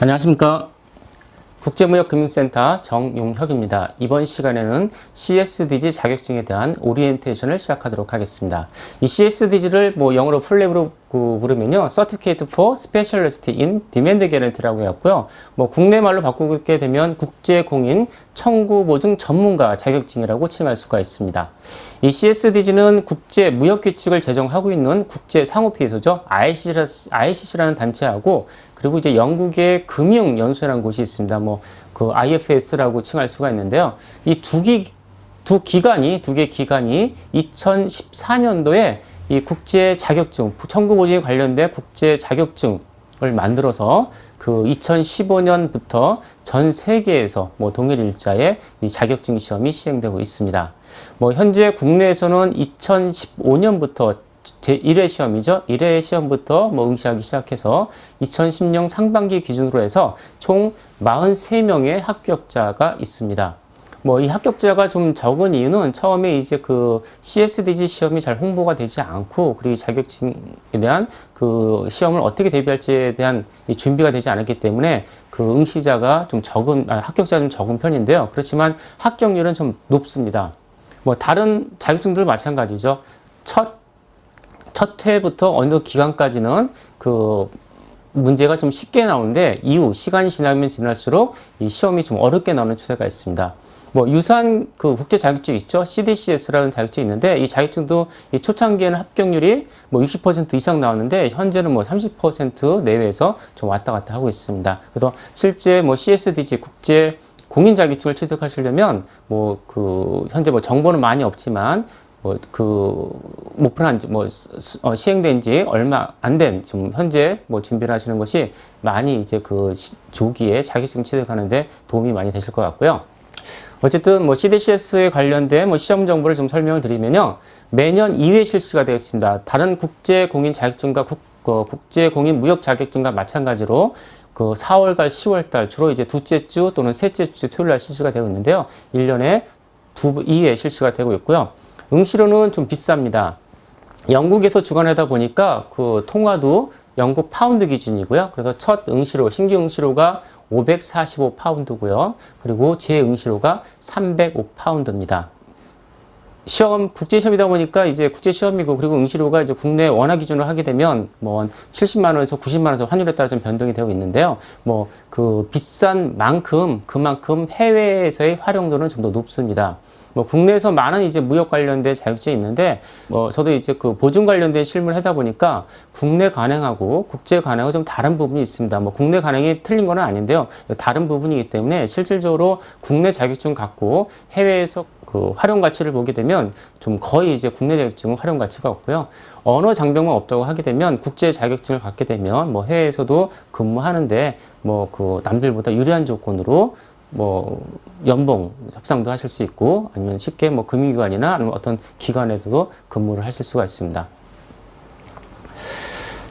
안녕하십니까. 국제무역금융센터 정용혁입니다. 이번 시간에는 CSDG 자격증에 대한 오리엔테이션을 시작하도록 하겠습니다. 이 CSDG를 영어로 풀네임으로 부르면요, Certificate for Specialist in Demand Guarantee라고 해갖고요. 국내 말로 바꾸게 되면 국제공인 청구보증 전문가 자격증이라고 칭할 수가 있습니다. 이 CSDG는 국제무역규칙을 제정하고 있는 국제상호회의소죠. ICC라는 단체하고, 그리고 이제 영국의 금융연수회라는 곳이 있습니다. 그 IFS라고 칭할 수가 있는데요. 이 두 개 기관이 2014년도에 이 국제 자격증, 청구 보증에 관련된 국제 자격증을 만들어서 그 2015년부터 전 세계에서 동일 일자의 이 자격증 시험이 시행되고 있습니다. 현재 국내에서는 2015년부터 제1회 시험이죠. 1회 시험부터 응시하기 시작해서 2010년 상반기 기준으로 해서 총 43명의 합격자가 있습니다. 이 합격자가 좀 적은 이유는 처음에 이제 그 CSDG 시험이 잘 홍보가 되지 않고, 그리고 자격증에 대한 그 시험을 어떻게 대비할지에 대한 준비가 되지 않았기 때문에 그 응시자가 좀 합격자가 좀 적은 편인데요. 그렇지만 합격률은 좀 높습니다. 다른 자격증들도 마찬가지죠. 첫 회부터 어느 기간까지는 그 문제가 좀 쉽게 나오는데, 이후 시간이 지나면 지날수록 이 시험이 좀 어렵게 나오는 추세가 있습니다. 유사한 그 국제 자격증 있죠. CDCS라는 자격증이 있는데, 이 자격증도 이 초창기에는 합격률이 60% 이상 나왔는데, 현재는 30% 내외에서 좀 왔다 갔다 하고 있습니다. 그래서 실제 CSDG 국제 공인 자격증을 취득하시려면 현재 정보는 많이 없지만 오픈한 지, 시행된 지 얼마 안 된, 지금 현재 준비를 하시는 것이 많이 이제 조기에 자격증 취득하는데 도움이 많이 되실 것 같고요. 어쨌든 CDCS에 관련된 시험 정보를 좀 설명을 드리면요. 매년 2회 실시가 되어 있습니다. 다른 국제 공인 자격증과 국제 공인 무역 자격증과 마찬가지로 4월달, 10월달 주로 이제 둘째 주 또는 셋째 주 토요일 날 실시가 되고 있는데요. 1년에 2회 실시가 되고 있고요. 응시료는 좀 비쌉니다. 영국에서 주관하다 보니까 그 통화도 영국 파운드 기준이고요. 그래서 첫 응시료, 신규 응시료가 545파운드고요. 그리고 재응시료가 305파운드입니다. 국제시험이다 보니까 이제 국제시험이고, 그리고 응시료가 이제 국내 원화 기준으로 하게 되면 70만 원에서 90만 원에서 환율에 따라 좀 변동이 되고 있는데요. 그 비싼 만큼, 그만큼 해외에서의 활용도는 좀 더 높습니다. 국내에서 많은 이제 무역 관련된 자격증이 있는데, 저도 이제 그 보증 관련된 실무를 하다 보니까 국내 관행하고 국제 관행하고 좀 다른 부분이 있습니다. 국내 관행이 틀린 건 아닌데요. 다른 부분이기 때문에 실질적으로 국내 자격증 갖고 해외에서 그 활용 가치를 보게 되면 좀 거의 이제 국내 자격증은 활용 가치가 없고요. 언어 장벽만 없다고 하게 되면 국제 자격증을 갖게 되면 해외에서도 근무하는데 그 남들보다 유리한 조건으로 연봉 협상도 하실 수 있고, 아니면 쉽게 금융기관이나 아니면 어떤 기관에서도 근무를 하실 수가 있습니다.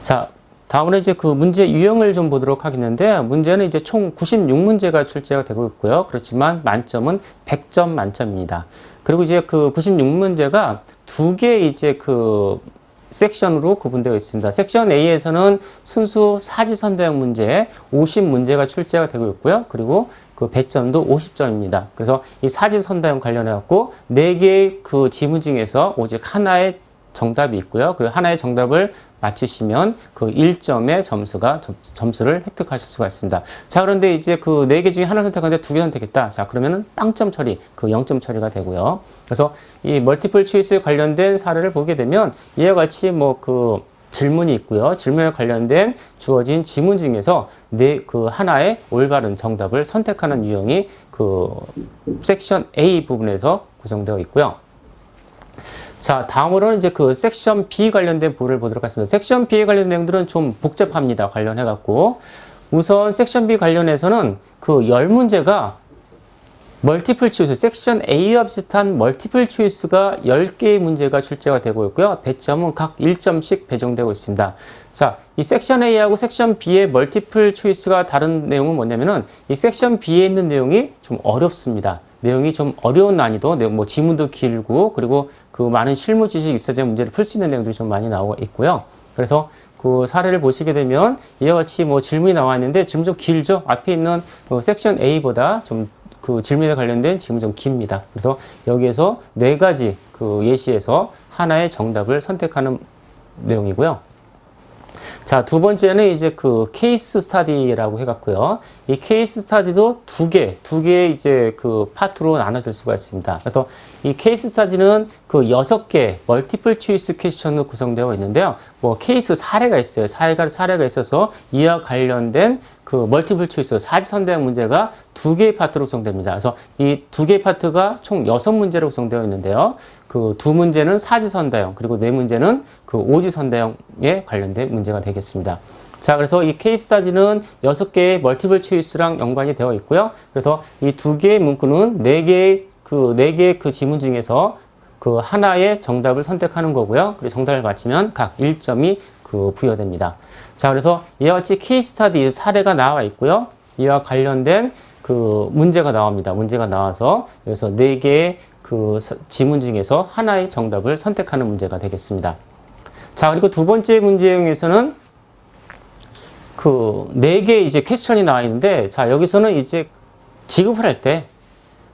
자, 다음으로 이제 그 문제 유형을 좀 보도록 하겠는데, 문제는 이제 총 96문제가 출제가 되고 있고요. 그렇지만 만점은 100점 만점입니다. 그리고 이제 그 96문제가 두 개 이제 그 섹션으로 구분되어 있습니다. 섹션 A에서는 순수 사지선다형 문제 50문제가 출제가 되고 있고요. 그리고 그 배점도 50점입니다. 그래서 이 사지선다형 관련해 갖고 4개의 그 지문 중에서 오직 하나의 정답이 있고요. 그 하나의 정답을 맞히시면 그 1점의 점수를 획득하실 수가 있습니다. 자, 그런데 이제 그 4개 중에 하나 선택하는데 2개 선택했다. 자, 그러면은 빵점 처리, 그 0점 처리가 되고요. 그래서 이 멀티플 초이스에 관련된 사례를 보게 되면 이와 같이 그 질문이 있고요. 질문에 관련된 주어진 지문 중에서 그 하나의 올바른 정답을 선택하는 유형이 그 섹션 A 부분에서 구성되어 있고요. 자, 다음으로는 이제 그 섹션 B 관련된 부분을 보도록 하겠습니다. 섹션 B에 관련된 내용들은 좀 복잡합니다. 관련해갖고. 우선 섹션 B 관련해서는 그 10문제가 멀티플 초이스, 섹션 A와 비슷한 멀티플 초이스가 10개의 문제가 출제가 되고 있고요. 배점은 각 1점씩 배정되고 있습니다. 자, 이 섹션 A하고 섹션 B의 멀티플 초이스가 다른 내용은 뭐냐면은 이 섹션 B에 있는 내용이 좀 어렵습니다. 내용이 좀 어려운 난이도, 지문도 길고, 그리고 그 많은 실무 지식이 있어야 문제를 풀 수 있는 내용들이 좀 많이 나오고 있고요. 그래서 그 사례를 보시게 되면 이와 같이 뭐 질문이 나와 있는데 질문 좀 길죠. 앞에 있는 섹션 A보다 좀 그 질문에 관련된 질문이 좀 깁니다. 그래서 여기에서 네 가지 그 예시에서 하나의 정답을 선택하는 내용이고요. 자, 두 번째는 이제 그 케이스 스터디라고 해갖고요. 이 케이스 스터디도 두 개의 이제 그 파트로 나눠질 수가 있습니다. 그래서 이 케이스 스터디는 그 6개 멀티플 초이스 퀘스천으로 구성되어 있는데요. 뭐 케이스 사례가 있어요. 사례가 있어서 이와 관련된 그 멀티플 초이스 사지선다형 문제가 두 개의 파트로 구성됩니다. 그래서 이 두 개의 파트가 총 6문제로 구성되어 있는데요. 그 두 문제는 사지선다형, 그리고 네 문제는 그 오지선다형에 관련된 문제가 되겠습니다. 자, 그래서 이 케이스 스터디는 6개의 멀티플 초이스랑 연관이 되어 있고요. 그래서 이 두 개의 문구는 네 개의 그 지문 중에서 그 하나의 정답을 선택하는 거고요. 그리고 정답을 맞히면 각 1점이 그 부여됩니다. 자, 그래서 이와 같이 케이스 스터디 사례가 나와 있고요. 이와 관련된 그 문제가 나옵니다. 문제가 나와서 여기서 네 개의 그 지문 중에서 하나의 정답을 선택하는 문제가 되겠습니다. 자, 그리고 두 번째 문제에서는 그 네 개의 이제 퀘스천이 나와 있는데, 자, 여기서는 이제 지급을 할 때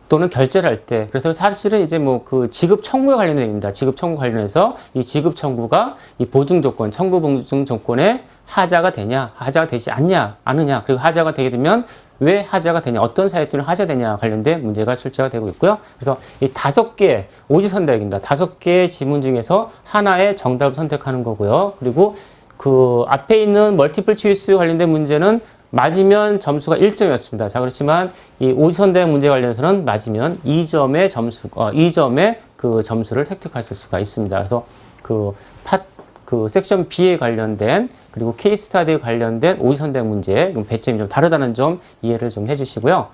또는 결제를 할 때, 그래서 사실은 이제 뭐 그 지급 청구에 관련된 내용입니다. 지급 청구 관련해서 이 지급 청구가 이 보증 조건, 청구 보증 조건에 하자가 되냐, 하자가 되지 않느냐, 그리고 하자가 되게 되면 왜 하자가 되냐, 어떤 사유 때문에 하자가 되냐 관련된 문제가 출제가 되고 있고요. 그래서 이 5개, 오지선다형입니다. 5개의 지문 중에서 하나의 정답을 선택하는 거고요. 그리고 그 앞에 있는 멀티플 초이스 관련된 문제는 맞으면 점수가 1점이었습니다. 자, 그렇지만 이 오지선다형 문제 관련해서는 맞으면 2점의 그 점수를 획득하실 수가 있습니다. 그래서 그 섹션 B에 관련된 그리고 케이스 스터디에 관련된 오지선다형 문제 배점이 좀 다르다는 점 이해를 좀 해주시고요.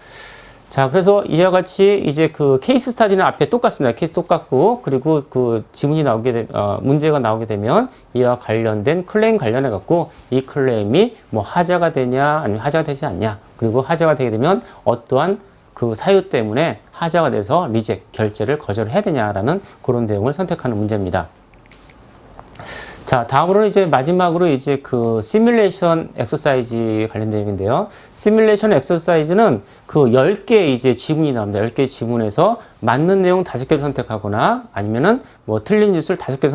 자, 그래서 이와 같이 이제 그 케이스 스터디는 앞에 똑같습니다. 케이스 똑같고, 그리고 그 지문이 문제가 나오게 되면 이와 관련된 클레임 관련해 갖고 이 클레임이 뭐 하자가 되냐, 아니면 하자가 되지 않냐, 그리고 하자가 되게 되면 어떠한 그 사유 때문에 하자가 돼서 결제를 거절해야 되냐라는 그런 내용을 선택하는 문제입니다. 자, 다음으로는 이제 마지막으로 이제 그 시뮬레이션 엑서사이즈 관련된 내용인데요. 시뮬레이션 엑서사이즈는 그 10개 이제 지문이 나옵니다. 10개 지문에서 맞는 내용 5개를 선택하거나 아니면은 뭐 틀린 짓을 5개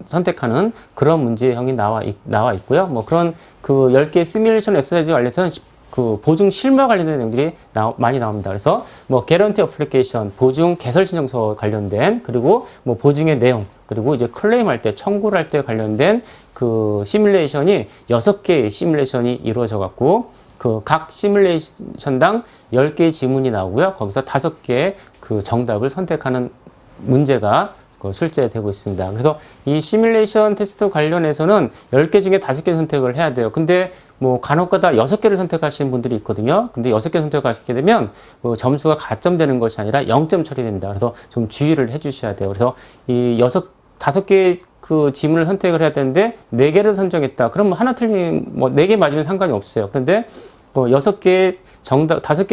선택하는 그런 문제형이 나와 있고요. 뭐 그런 그 10개 시뮬레이션 엑서사이즈 관련해서는 그 보증 실무와 관련된 내용들이 많이 나옵니다. 그래서 뭐 개런티 어플리케이션, 보증 개설 신청서 관련된, 그리고 뭐 보증의 내용, 그리고 이제 클레임할 때, 청구를 할 때 관련된 그 시뮬레이션이 6개의 시뮬레이션이 이루어져 갖고 그 각 시뮬레이션당 10개의 지문이 나오고요. 거기서 5개의 그 정답을 선택하는 문제가 출제되고 있습니다. 그래서 이 시뮬레이션 테스트 관련해서는 10개 중에 5개 선택을 해야 돼요. 근데 뭐 간혹가다 6개를 선택하시는 분들이 있거든요. 근데 6개 선택하시게 되면 뭐 점수가 가점되는 것이 아니라 0점 처리됩니다. 그래서 좀 주의를 해 주셔야 돼요. 그래서 이 5개의 그 지문을 선택을 해야 되는데 4개를 선정했다. 그럼 하나 틀린, 뭐 4개 맞으면 상관이 없어요. 그런데 뭐 5개의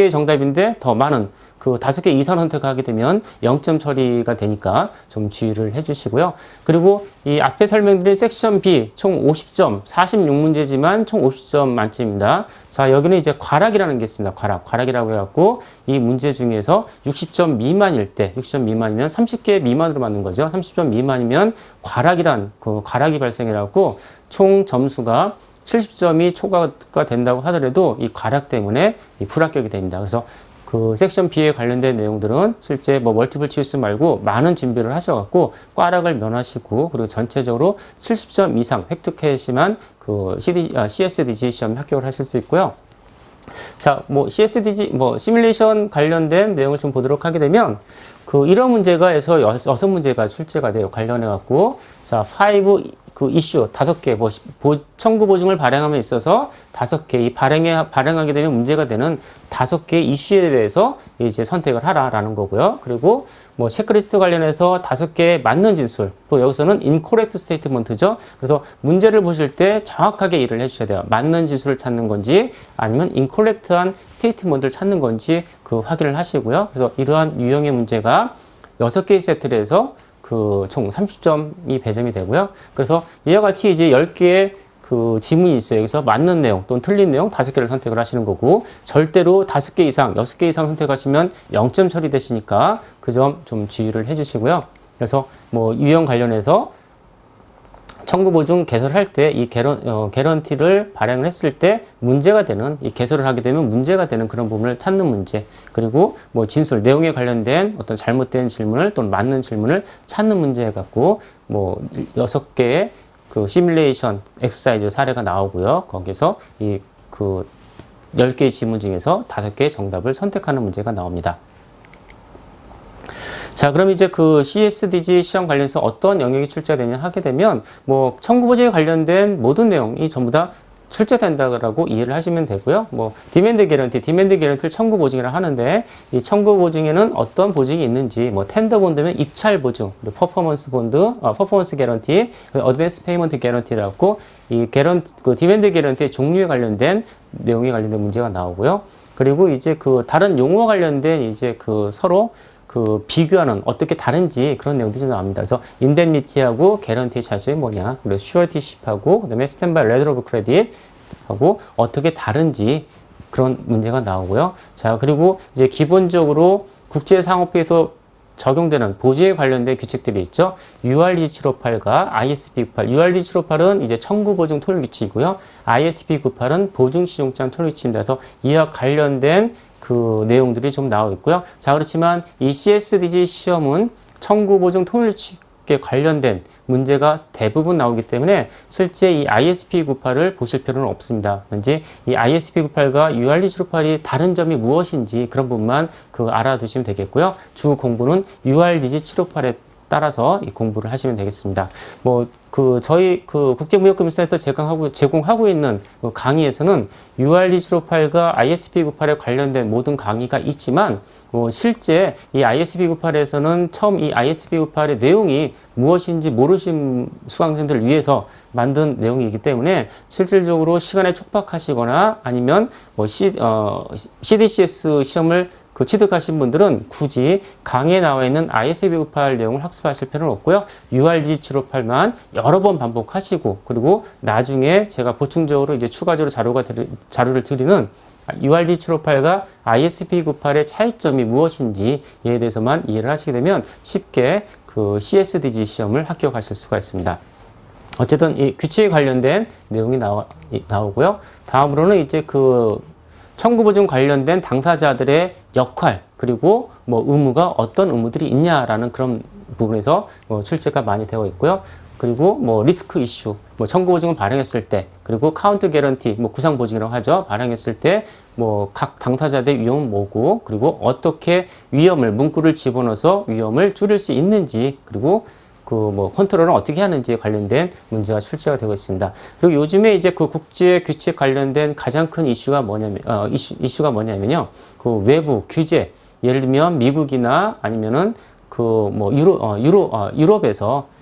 정답인데 더 많은 그 5개 이상 선택하게 되면 0점 처리가 되니까 좀 주의를 해주시고요. 그리고 이 앞에 설명드린 섹션 B 총 50점, 46문제지만 총 50점 만점입니다. 자, 여기는 이제 과락이라는 게 있습니다. 과락이라고 해갖고 이 문제 중에서 60점 미만일 때, 60점 미만이면 30개 미만으로 맞는 거죠. 30점 미만이면 과락이 발생해갖고 총 점수가 70점이 초과가 된다고 하더라도 이 과락 때문에 이 불합격이 됩니다. 그래서 그 섹션 B에 관련된 내용들은 실제 뭐 멀티플 초이스 말고 많은 준비를 하셔갖고 과락을 면하시고, 그리고 전체적으로 70점 이상 획득하시면 그 CSDG 시험 합격을 하실 수 있고요. 자, 뭐 CSDG 시뮬레이션 관련된 내용을 좀 보도록 하게 되면 그 이런 문제가 해서 6문제가 출제가 돼요. 관련해 갖고 자, 5 그 이슈 5개, 청구 보증을 발행함에 있어서 5개, 이 발행하게 되면 문제가 되는 5개의 이슈에 대해서 이제 선택을 하라라는 거고요. 그리고 뭐 체크리스트 관련해서 5개의 맞는 진술, 또 여기서는 incorrect statement죠. 그래서 문제를 보실 때 정확하게 일을 해주셔야 돼요. 맞는 진술을 찾는 건지 아니면 incorrect한 statement를 찾는 건지 그 확인을 하시고요. 그래서 이러한 유형의 문제가 6개의 세트를 해서 그 총 30점이 배점이 되고요. 그래서 이와 같이 이제 10개의 그 지문이 있어요. 여기서 맞는 내용 또는 틀린 내용 5개를 선택을 하시는 거고, 절대로 5개 이상, 6개 이상 선택하시면 0점 처리되시니까 그 점 좀 주의를 해 주시고요. 그래서 뭐 유형 관련해서 청구 보증 개설할 때 이 개런티를 발행을 했을 때 문제가 되는, 이 개설을 하게 되면 문제가 되는 그런 부분을 찾는 문제, 그리고 뭐 진술 내용에 관련된 어떤 잘못된 질문을 또는 맞는 질문을 찾는 문제 갖고 뭐 6개의 그 시뮬레이션 엑서사이즈 사례가 나오고요. 거기서 이 그 10개의 지문 중에서 5개의 정답을 선택하는 문제가 나옵니다. 자, 그럼 이제 그 CSDG 시험 관련해서 어떤 영역이 출제가 되냐 하게 되면, 뭐 청구 보증에 관련된 모든 내용이 전부 다 출제된다라고 이해를 하시면 되고요. 뭐 디맨드 개런티를 청구 보증이라 하는데, 이 청구 보증에는 어떤 보증이 있는지, 뭐 텐더 본드면 입찰 보증, 그리고 퍼포먼스 개런티, 어드밴스 페이먼트 개런티라고 이 디맨드 개런티의 종류에 관련된 내용에 관련된 문제가 나오고요. 그리고 이제 그 다른 용어와 관련된 이제 그 서로 그 비교하는 어떻게 다른지 그런 내용들이 좀 나옵니다. 그래서 인덴니티하고 개런티의 차이점이 뭐냐, 그리고 슈어티십하고 그다음에 스탠바이 레터 오브 크레딧하고 어떻게 다른지 그런 문제가 나오고요. 자, 그리고 이제 기본적으로 국제상업회에서 적용되는 보증에 관련된 규칙들이 있죠. URD 758과 ISP 98. URD 758은 이제 청구 보증 토일 규칙이고요. ISP 98은 보증 시종장 토일 규칙입니다. 그래서 이와 관련된 그 내용들이 좀 나와 있고요. 자, 그렇지만 이 CSDG 시험은 청구 보증 통일 규칙에 관련된 문제가 대부분 나오기 때문에 실제 이 ISP98을 보실 필요는 없습니다. 왠지 이 ISP98과 URD758이 다른 점이 무엇인지 그런 부분만 그 알아두시면 되겠고요. 주 공부는 URDG758에 따라서 이 공부를 하시면 되겠습니다. 뭐 저희 국제무역금융센터에서 제공하고 있는 강의에서는 URD758과 ISP98에 관련된 모든 강의가 있지만, 실제 이 ISP98에서는 처음 이 ISP98의 내용이 무엇인지 모르신 수강생들을 위해서 만든 내용이기 때문에 실질적으로 시간에 촉박하시거나 아니면 뭐 CDCS 시험을 취득하신 분들은 굳이 강의에 나와 있는 ISP98 내용을 학습하실 필요는 없고요. URD758만 여러 번 반복하시고, 그리고 나중에 제가 보충적으로 이제 추가적으로 자료를 드리는 URD758과 ISP98의 차이점이 무엇인지에 대해서만 이해를 하시게 되면 쉽게 그 CSDG 시험을 합격하실 수가 있습니다. 어쨌든 이 규칙에 관련된 내용이 나오고요. 다음으로는 이제 그 청구보증 관련된 당사자들의 역할, 그리고 뭐 의무가 어떤 의무들이 있냐라는 그런 부분에서 출제가 많이 되어 있고요. 그리고 뭐 리스크 이슈, 뭐 청구보증을 발행했을 때, 그리고 카운트 개런티, 뭐 구상보증이라고 하죠. 발행했을 때 뭐 각 당사자들의 위험은 뭐고, 그리고 어떻게 문구를 집어넣어서 위험을 줄일 수 있는지, 그리고 컨트롤을 어떻게 하는지에 관련된 문제가 출제가 되고 있습니다. 그리고 요즘에 이제 그 국제 규칙 관련된 가장 큰 이슈가 뭐냐면요. 그 외부 규제, 예를 들면 미국이나 아니면은 유럽에서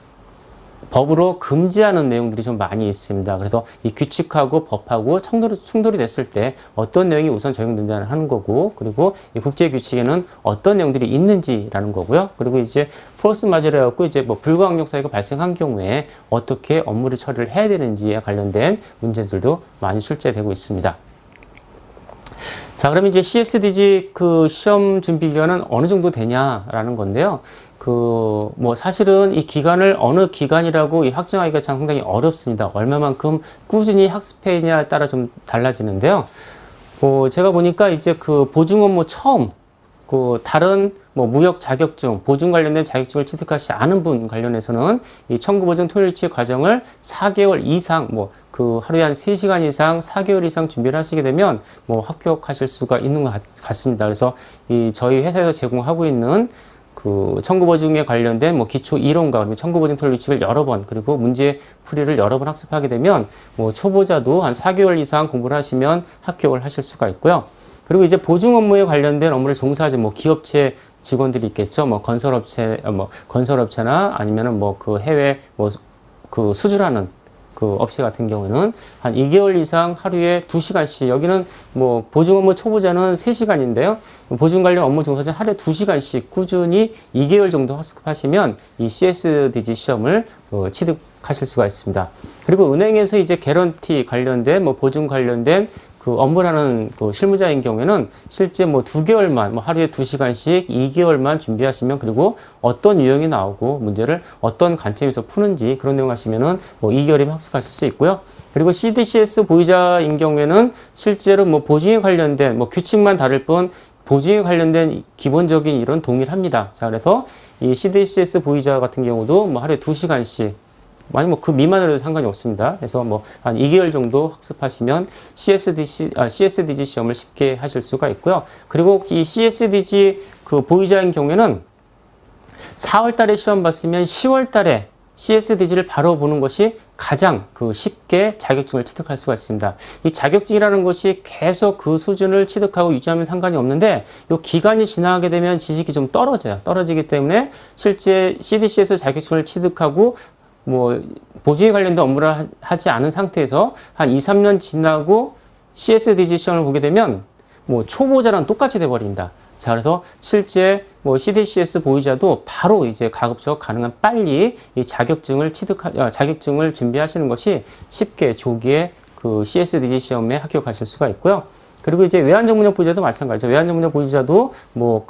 법으로 금지하는 내용들이 좀 많이 있습니다. 그래서 이 규칙하고 법하고 충돌이 됐을 때 어떤 내용이 우선 적용된다는 하는 거고, 그리고 이 국제 규칙에는 어떤 내용들이 있는지라는 거고요. 그리고 이제 포스 마저를 해갖고 이제 뭐 불가항력 사유가 발생한 경우에 어떻게 업무를 처리를 해야 되는지에 관련된 문제들도 많이 출제되고 있습니다. 자, 그럼 이제 CSDG 그 시험 준비 기간은 어느 정도 되냐라는 건데요. 사실은 이 기간을 어느 기간이라고 확정하기가 참 상당히 어렵습니다. 얼마만큼 꾸준히 학습해야냐에 따라 좀 달라지는데요. 제가 보니까 이제 그 보증 업무 처음, 다른 무역 자격증, 보증 관련된 자격증을 취득하시지 않은 분 관련해서는 이 청구보증 토일치 과정을 4개월 이상, 하루에 한 3시간 이상, 4개월 이상 준비를 하시게 되면 합격하실 수가 있는 것 같습니다. 그래서 저희 회사에서 제공하고 있는 청구보증에 관련된 기초 이론과 그리고 청구보증 토일 규칙을 여러 번, 그리고 문제 풀이를 여러 번 학습하게 되면 초보자도 한 4개월 이상 공부를 하시면 합격을 하실 수가 있고요. 그리고 이제 보증 업무에 관련된 업무를 종사하지 기업체 직원들이 있겠죠. 건설업체나 아니면은 해외 수주라는 그 업체 같은 경우에는 한 2개월 이상 하루에 2시간씩, 여기는 뭐 보증 업무 초보자는 3시간인데요. 보증 관련 업무 종사자는 하루에 2시간씩 꾸준히 2개월 정도 학습하시면 이 CSDG 시험을 취득하실 수가 있습니다. 그리고 은행에서 이제 개런티 관련된 뭐 보증 관련된 그 업무라는 그 실무자인 경우에는 실제 뭐 2개월만, 뭐 하루에 2시간씩 2개월만 준비하시면, 그리고 어떤 유형이 나오고 문제를 어떤 관점에서 푸는지 그런 내용 하시면은 뭐 2개월이면 학습하실 수 있고요. 그리고 CDCS 보유자인 경우에는 실제로 뭐 보증에 관련된 뭐 규칙만 다를 뿐 보증에 관련된 기본적인 이런 동일합니다. 자, 그래서 이 CDCS 보유자 같은 경우도 뭐 하루에 2시간씩, 아니 뭐 그 미만으로도 상관이 없습니다. 그래서 뭐 한 2개월 정도 학습하시면 CSDG 시험을 쉽게 하실 수가 있고요. 그리고 이 CSDG 그 보유자인 경우에는 4월 달에 시험 봤으면 10월 달에 CSDG를 바로 보는 것이 가장 그 쉽게 자격증을 취득할 수가 있습니다. 이 자격증이라는 것이 계속 그 수준을 취득하고 유지하면 상관이 없는데, 이 기간이 지나게 되면 지식이 좀 떨어져요. 떨어지기 때문에 실제 CDCS 자격증을 취득하고 뭐 보증에 관련된 업무를 하지 않은 상태에서 한 2, 3년 지나고 CSDG 시험을 보게 되면 뭐 초보자랑 똑같이 돼버린다. 자, 그래서 실제 뭐 CDCS 보유자도 바로 이제 가급적 가능한 빨리 이 자격증을 자격증을 준비하시는 것이 쉽게 조기에 그 CSDG 시험에 합격하실 수가 있고요. 그리고 이제 외환전문역 보유자도 마찬가지죠. 외환전문역 보유자도 뭐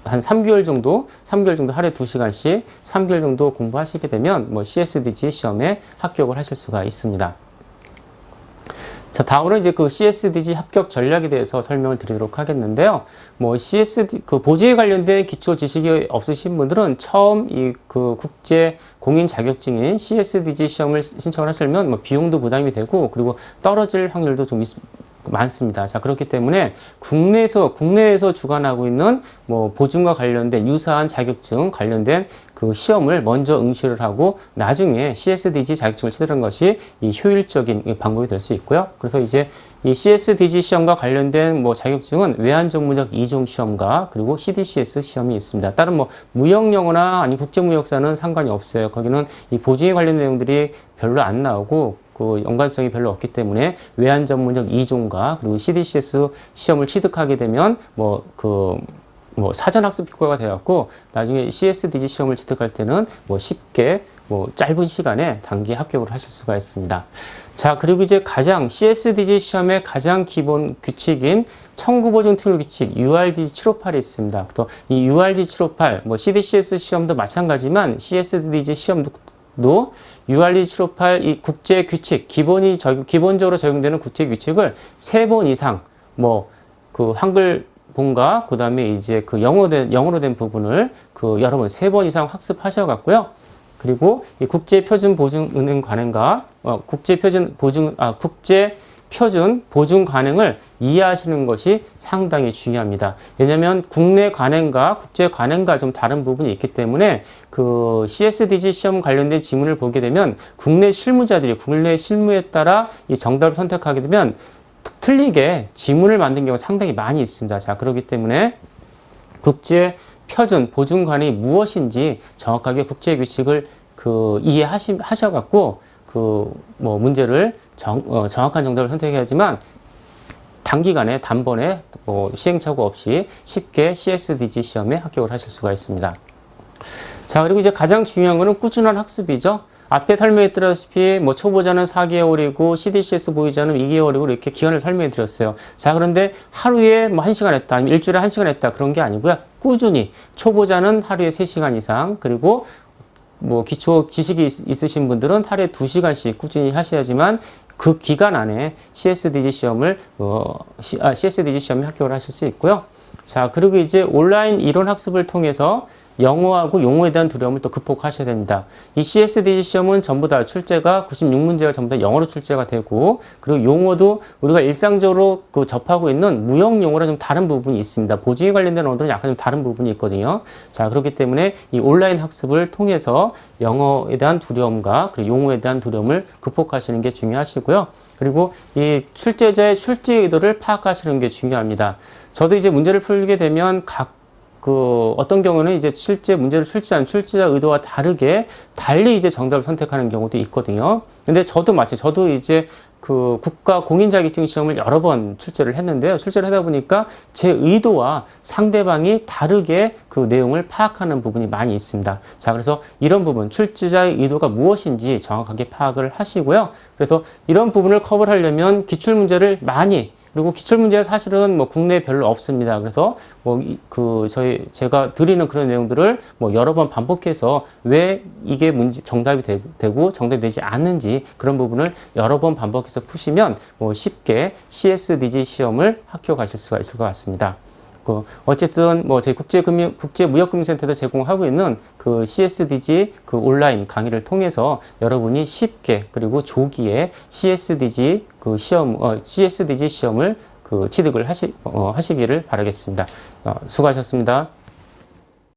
한 3개월 정도 하루에 2시간씩 3개월 정도 공부하시게 되면 뭐 CSDG 시험에 합격을 하실 수가 있습니다. 자, 다음으로 이제 그 CSDG 합격 전략에 대해서 설명을 드리도록 하겠는데요. 뭐 그 보증에 관련된 기초 지식이 없으신 분들은 처음 이 그 국제 공인 자격증인 CSDG 시험을 신청을 하시려면 뭐 비용도 부담이 되고, 그리고 떨어질 확률도 좀 많습니다. 자, 그렇기 때문에 국내에서 주관하고 있는 뭐 보증과 관련된 유사한 자격증 관련된 그 시험을 먼저 응시를 하고 나중에 CSDG 자격증을 취득하는 것이 이 효율적인 방법이 될 수 있고요. 그래서 이제 이 CSDG 시험과 관련된 뭐 자격증은 외환전문역 2종 시험과 그리고 CDCS 시험이 있습니다. 다른 뭐 무역영어나 아니 국제무역사는 상관이 없어요. 거기는 이 보증에 관련된 내용들이 별로 안 나오고 그 연관성이 별로 없기 때문에 외환전문역 2종과 그리고 CDCS 시험을 취득하게 되면 뭐 사전 학습 효과가 되었고, 나중에 CSDG 시험을 취득할 때는 뭐 쉽게 뭐 짧은 시간에 단기에 합격을 하실 수가 있습니다. 자, 그리고 이제 CSDG 시험의 가장 기본 규칙인 청구보증 특별 규칙 URD 758이 있습니다. 또 이 URD 758, 뭐 CDCS 시험도 마찬가지지만 CSDG 시험도 URD 758 이 국제 규칙, 기본적으로 적용되는 국제 규칙을 3번 이상, 뭐 그 한글본과 그 다음에 이제 그 영어로 된 부분을 그 여러 번 3번 이상 학습하셔갖고요. 그리고 이 국제 표준 보증은행 관행과 국제 표준 보증 관행을 이해하시는 것이 상당히 중요합니다. 왜냐하면 국내 관행과 국제 관행과 좀 다른 부분이 있기 때문에 그 CSDG 시험 관련된 지문을 보게 되면 국내 실무자들이 국내 실무에 따라 이 정답을 선택하게 되면 틀리게 지문을 만든 경우가 상당히 많이 있습니다. 자, 그렇기 때문에 국제 표준 보증관이 무엇인지 정확하게 국제 규칙을 이해하셔갖고 뭐 문제를 정확한 정답을 선택해야지만 단기간에 단번에 시행착오 없이 쉽게 CSDG 시험에 합격을 하실 수가 있습니다. 자, 그리고 이제 가장 중요한 거는 꾸준한 학습이죠. 앞에 설명했다시피 뭐 초보자는 4개월이고 CDCS 보유자는 2개월이고 이렇게 기간을 설명해 드렸어요. 자, 그런데 하루에 뭐 1시간 했다, 아니면 일주일에 1시간 했다, 그런 게 아니고요. 꾸준히 초보자는 하루에 3시간 이상, 그리고 뭐 기초 지식이 있으신 분들은 하루에 2시간씩 꾸준히 하셔야지만 그 기간 안에 CSDG 시험에 합격을 하실 수 있고요. 자, 그리고 이제 온라인 이론 학습을 통해서 영어하고 용어에 대한 두려움을 또 극복하셔야 됩니다. 이 CSDG 시험은 전부 다 출제가 96문제가 전부 다 영어로 출제가 되고, 그리고 용어도 우리가 일상적으로 접하고 있는 무역 용어랑 좀 다른 부분이 있습니다. 보증에 관련된 언어들은 약간 좀 다른 부분이 있거든요. 자, 그렇기 때문에 이 온라인 학습을 통해서 영어에 대한 두려움과 그리고 용어에 대한 두려움을 극복하시는 게 중요하시고요. 그리고 이 출제자의 출제 의도를 파악하시는 게 중요합니다. 저도 이제 문제를 풀게 되면 어떤 경우는 이제 실제 문제를 출제한 출제자 의도와 달리 이제 정답을 선택하는 경우도 있거든요. 근데 저도 저도 이제 국가 공인 자격증 시험을 여러 번 출제를 했는데요. 출제를 하다 보니까 제 의도와 상대방이 다르게 그 내용을 파악하는 부분이 많이 있습니다. 자, 그래서 이런 부분, 출제자의 의도가 무엇인지 정확하게 파악을 하시고요. 그래서 이런 부분을 커버를 하려면 기출문제를 그리고 기출문제는 사실은 뭐 국내에 별로 없습니다. 그래서 제가 드리는 그런 내용들을 뭐 여러 번 반복해서 왜 이게 정답이 되고 정답이 되지 않는지 그런 부분을 여러 번 반복해서 푸시면 뭐 쉽게 CSDG 시험을 합격하실 수가 있을 것 같습니다. 어쨌든 뭐 저희 국제무역금융센터에서 제공하고 있는 CSDG 온라인 강의를 통해서 여러분이 쉽게 그리고 조기에 CSDG 시험을 취득을 하시기를 바라겠습니다. 수고하셨습니다.